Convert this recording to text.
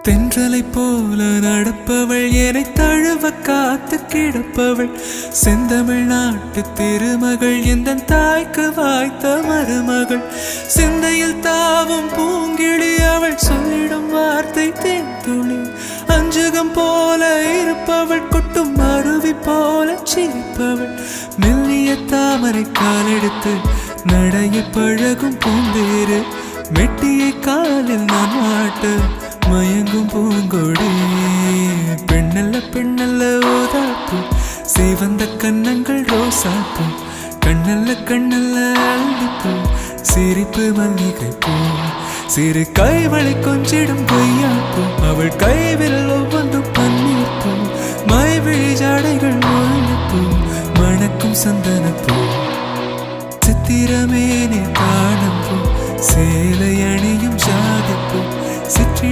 தென்றலை போல நடப்பவள் என்னை தழுவ காத்து கிடப்பவள் செந்தமிழ் நாட்டு திருமகள் எந்த தாய்க்கு வாய்த்த மருமகள் சிந்தையில் தாவும் பூங்கிழி அவள் சொல்லிடும் வார்த்தை தேன்துளி அஞ்சுகம் போல இருப்பவள் கொட்டும் அருவி போல சிரிப்பவள் மெல்லிய தாமரை காலெடுத்து நடைய பழகும் பூந்தேறு மெட்டியை காலில் நான் மாட்டு மயங்கும் பூங்கொடி பெண்ணல்ல பெண்ணல்ல ஓதாப்பு சிவந்த கண்ணங்கள் ரோசாப்பு கண்ணல்ல கண்ணல்ல அள்ளிப்பூ சிரிப்பு மல்லிகை பூ சிறு கைவளை கொஞ்சிடும் பொய்யாப்பு அவள் கைவில் ஒவ்வொன்றும் பன்னீர் பூ மைவிழி ஜாடைகள் முள்ளிப்பூ மணக்கும் சந்தனப்பூ சித்திரமேனே